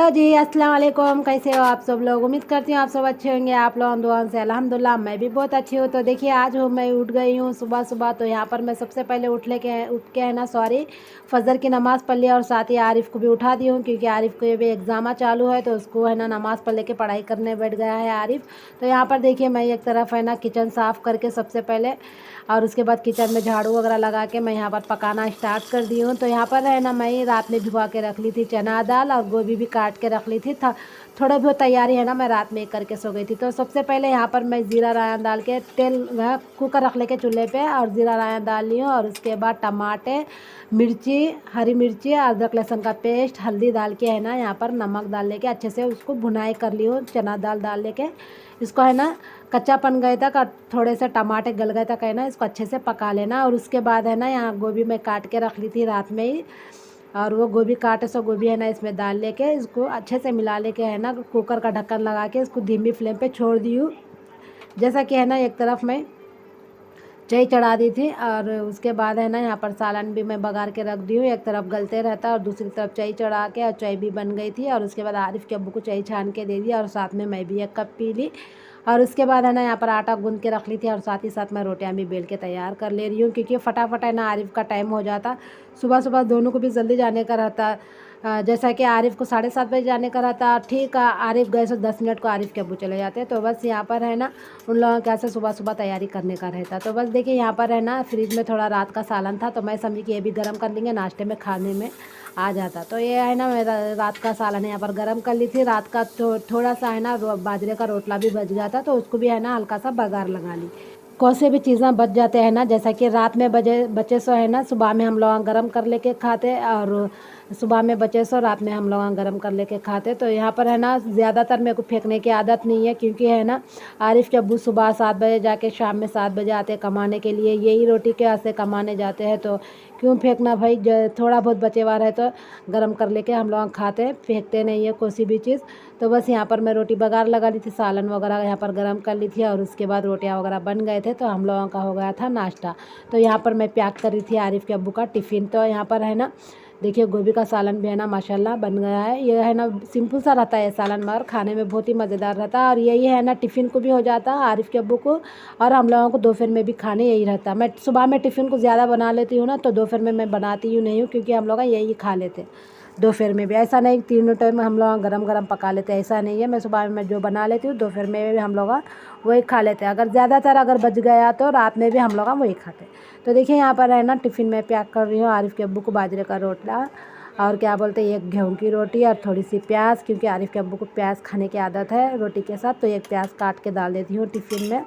Hello जी, अस्सलाम वालेकुम। कैसे हो आप सब लोग? उम्मीद करती हूँ आप सब अच्छे होंगे। आप लोगों दुआ से अल्हम्दुलिल्लाह मैं भी बहुत अच्छी हूँ। तो देखिए आज मैं उठ गई हूँ सुबह सुबह। तो यहाँ पर मैं सबसे पहले उठ के है ना फ़जर की नमाज़ पढ़ लिया और साथ ही आरिफ़ को भी उठा दी हूँ, क्योंकि आरिफ़ को भी एग्ज़ाम चालू है तो उसको है ना नमाज़ पढ़ के पढ़ाई करने बैठ गया है आरिफ़। तो यहाँ पर देखिए मैं एक तरफ है ना किचन साफ़ करके सबसे पहले, और उसके बाद किचन में झाड़ू वगैरह लगा के मैं यहाँ पर पकाना स्टार्ट कर दी हूँ। तो यहाँ पर है ना मैं रात में भिगवा के रख ली थी चना दाल, और गोभी भी काट के रख ली थी। था थोड़ा बहुत तैयारी है ना मैं रात में करके सो गई थी। तो सबसे पहले यहाँ पर मैं ज़ीरा रायन डाल के तेल कुकर रख लेके चूल्हे पे, और ज़ीरा रायन डाल ली हूँ। और उसके बाद टमाटे, मिर्ची, हरी मिर्ची, अदरक लहसुन का पेस्ट, हल्दी डाल के है ना यहाँ पर नमक डाल लेके अच्छे से उसको भुनाई कर ली हूँ। चना दाल डाल लेके इसको है ना कच्चापन गए तक और थोड़े से टमाटर गल गए तक है ना इसको अच्छे से पका लेना। और उसके बाद है ना यहाँ गोभी मैं काट के रख ली थी रात में ही, और वो गोभी काटे सो गोभी है ना इसमें डाल लेके इसको अच्छे से मिला लेके है ना कुकर का ढक्कन लगा के इसको धीमी फ्लेम पे छोड़ दी हूँ। जैसा कि है ना एक तरफ मैं चाय चढ़ा दी थी, और उसके बाद है ना यहाँ पर सालन भी मैं बघार के रख दी हूँ। एक तरफ गलते रहता और दूसरी तरफ चाय चढ़ा के, और चाय भी बन गई थी। और उसके बाद आरिफ़ के अब्बू को चाय छान के दे दिया, और साथ में मैं भी एक कप पी ली। और उसके बाद है ना यहाँ पर आटा गूंद के रख ली थी, और साथ ही साथ मैं रोटियां भी बेल के तैयार कर ले रही हूँ, क्योंकि फटाफट है ना आरिफ़ का टाइम हो जाता। सुबह सुबह दोनों को भी जल्दी जाने का रहता। जैसा कि आरिफ़ को 7:30 बजे जाने का रहता। ठीक है, आरिफ़ गए तो 10 मिनट को आरिफ़ के अब्बू चले जाते। तो बस यहाँ पर है ना उन लोगों के ऐसे सुबह सुबह तैयारी करने का रहता। तो बस देखिए यहाँ पर है ना फ्रिज में थोड़ा रात का सालन था, तो मैं समझी कि ये भी गर्म कर लेंगे, नाश्ते में खाने में आ जाता। तो ये है ना मेरा रात का सालन है यहाँ पर गर्म कर ली थी। रात का थोड़ा सा है ना बाजरे का रोटला भी बच गया था, तो उसको भी है ना हल्का सा बघार लगा ली। कौन से भी चीज़ें बच जाते हैं ना, जैसा कि रात में बचे सो है ना सुबह में हम लोग गरम कर लेके खाते, और सुबह में बचे सो रात में हम लोग गरम कर लेके खाते। तो यहाँ पर है ना ज़्यादातर मेरे को फेंकने की आदत नहीं है, क्योंकि है ना आरिफ़ के अब्बू सुबह 7 बजे जाके शाम में 7 बजे आते कमाने के लिए, यही रोटी के से कमाने जाते हैं। तो क्यों फेंकना भाई, थोड़ा बहुत बचे हुआ है तो गरम कर लेके हम लोग खाते हैं, फेंकते नहीं है कोई भी चीज़। तो बस यहाँ पर मैं रोटी बघार लगा ली थी, सालन वगैरह यहाँ पर गरम कर ली थी, और उसके बाद रोटियाँ वगैरह बन गए थे। तो हम लोगों का हो गया था नाश्ता। तो यहाँ पर मैं पैक कर रही थी आरिफ़ के अब्बू का टिफ़िन। तो यहाँ पर है ना देखिए गोभी का सालन भी है ना माशाल्लाह बन गया है। ये है ना सिंपल सा रहता है सालन, मगर खाने में बहुत ही मज़ेदार रहता है। और यही है ना टिफ़िन को भी हो जाता है आरिफ़ के अब्बू को, और हम लोगों को दोपहर में भी खाने यही रहता है। मैं सुबह में टिफ़िन को ज़्यादा बना लेती हूँ ना, तो दोपहर में मैं बनाती हूँ नहीं हूँ, क्योंकि हम लोग यही खा लेते हैं दोपहर में भी। ऐसा नहीं तीनों टाइम में हम लोग गरम गरम पका लेते हैं, ऐसा नहीं है। मैं सुबह में मैं जो बना लेती हूँ दोपहर में भी हम लोग वही खा लेते हैं। अगर ज़्यादातर अगर बच गया तो रात में भी हम लोग वही खाते हैं। तो देखिए यहाँ पर है ना टिफ़िन में पैक कर रही हूँ आरिफ़ के अब्बू को बाजरे का रोटला, और क्या बोलते हैं एक गेहूं की रोटी, और थोड़ी सी प्याज, क्योंकि आरिफ़ के अब्बू को प्याज खाने की आदत है रोटी के साथ। तो एक प्याज काट के डाल देती हूँ टिफ़िन में।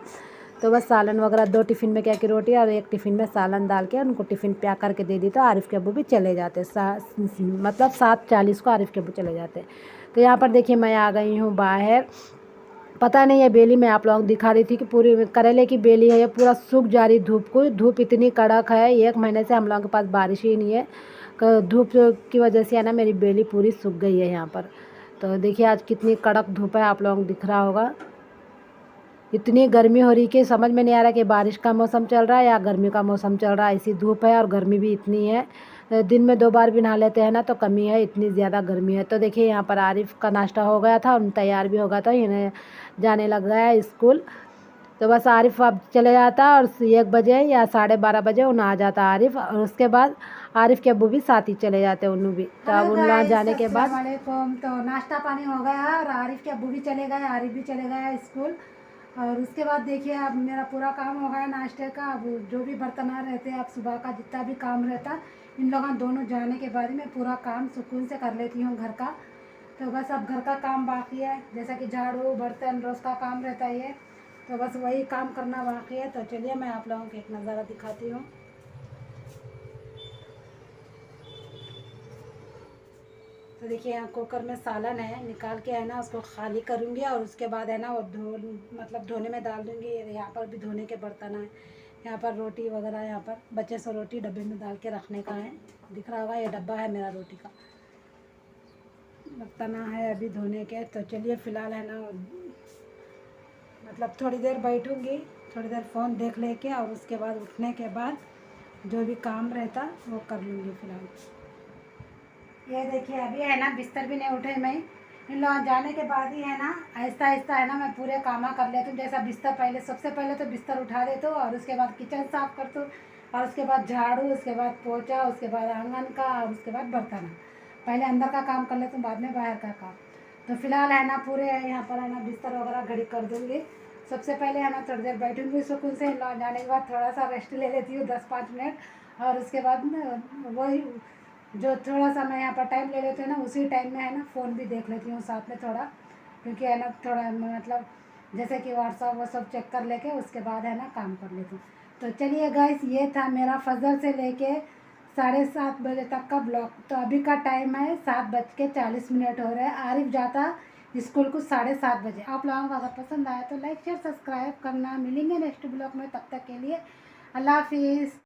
तो बस सालन वगैरह 2 टिफ़िन में क्या की रोटी और एक टिफ़िन में सालन डाल के उनको टिफ़िन पैक करके दे दी। तो आरिफ़ के अब्बू भी चले जाते, मतलब 7:40 को आरिफ़ के अब्बू चले जाते। तो यहाँ पर देखिए मैं आ गई हूँ बाहर। पता नहीं है बेली मैं आप लोगों को दिखा रही थी कि पूरी करेले की बेली है, ये पूरा सूख जा रही धूप को। धूप इतनी कड़क है, 1 महीने से हम लोगों के पास बारिश ही नहीं है। धूप की वजह से है ना मेरी बेली पूरी सूख गई है यहाँ पर। तो देखिए आज कितनी कड़क धूप है, आप लोगों को दिख रहा होगा। इतनी गर्मी हो रही कि समझ में नहीं आ रहा कि बारिश का मौसम चल रहा है या गर्मी का मौसम चल रहा है। ऐसी धूप है और गर्मी भी इतनी है। दिन में 2 बार भी नहा लेते हैं ना तो कमी है, इतनी ज़्यादा गर्मी है। तो देखिए यहाँ पर आरिफ़ का नाश्ता हो गया था और तैयार भी हो गया था, इन्हें जाने लग गया है स्कूल। तो बस आरिफ़ अब चले जाता, और 1 बजे या 12:30 बजे उन्हें आ जाता आरिफ़, और उसके बाद आरिफ़ के अब्बू भी साथ ही चले जाते उन्हों भी। तो अब उन लोग जाने के बाद तो नाश्ता पानी हो गया और आरिफ़ के अब्बू भी चले गए, आरिफ़ भी चले गया स्कूल। और उसके बाद देखिए अब मेरा पूरा काम हो गया नाश्ते का। अब जो भी बर्तन रहते हैं, अब सुबह का जितना भी काम रहता इन लोगों दोनों जाने के बाद मैं पूरा काम सुकून से कर लेती हूँ घर का। तो बस अब घर का काम बाकी है, जैसा कि झाड़ू बर्तन रोज़ का काम रहता है ये, तो बस वही काम करना बाकी है। तो चलिए मैं आप लोगों को एक नज़ारा दिखाती हूँ। तो देखिए यहाँ कुकर में सालन है, निकाल के है ना उसको खाली करूँगी, और उसके बाद है ना वो मतलब धोने में डाल दूँगी। यहाँ पर भी धोने के बर्तन हैं, यहाँ पर रोटी वगैरह, यहाँ पर बच्चे से रोटी डब्बे में डाल के रखने का है, दिख रहा होगा ये डब्बा है मेरा रोटी का। बर्तन है अभी धोने के। तो चलिए फ़िलहाल है ना मतलब थोड़ी देर बैठूँगी, थोड़ी देर फ़ोन देख लेके, और उसके बाद उठने के बाद जो भी काम रहता वो कर लूँगी फ़िलहाल। ये देखिए अभी है ना बिस्तर भी नहीं उठे मैं, इन लोग जाने के बाद ही है ना आहिस्ता आहिस्ता है ना मैं पूरे काम कर लेती हूँ। जैसा बिस्तर पहले सबसे पहले तो बिस्तर उठा देती हूँ और उसके बाद किचन साफ करती हूँ और उसके बाद झाड़ू, उसके बाद पोछा, उसके बाद आंगन का और उसके बाद बर्तन। पहले अंदर का काम कर लेती हूँ, बाद में बाहर का काम। तो फिलहाल है ना पूरे यहाँ पर है ना बिस्तर वगैरह घड़ी कर दूँगी। सबसे पहले है ना थोड़ी देर बैठूँगी सुकून से, लौट जाने के बाद थोड़ा सा रेस्ट ले लेती हूँ 10-5 मिनट और उसके बाद ना वही जो थोड़ा सा मैं यहाँ पर टाइम ले लेती हूँ ना उसी टाइम में है ना फ़ोन भी देख लेती हूँ साथ में थोड़ा, क्योंकि है ना थोड़ा मतलब जैसे कि व्हाट्सअप वो सब चेक कर लेके उसके बाद है ना काम कर लेती हूँ। तो चलिए गाइस, ये था मेरा फजर से लेके 7:30 बजे तक का ब्लॉग। तो अभी का टाइम है 7:40 हो रहे हैं। आरिफ जाता स्कूल को 7:30 बजे। आप लोगों को अगर पसंद आया तो लाइक शेयर सब्सक्राइब करना। मिलेंगे नेक्स्ट ब्लॉग में, तब तक के लिए अल्लाह हाफिज़।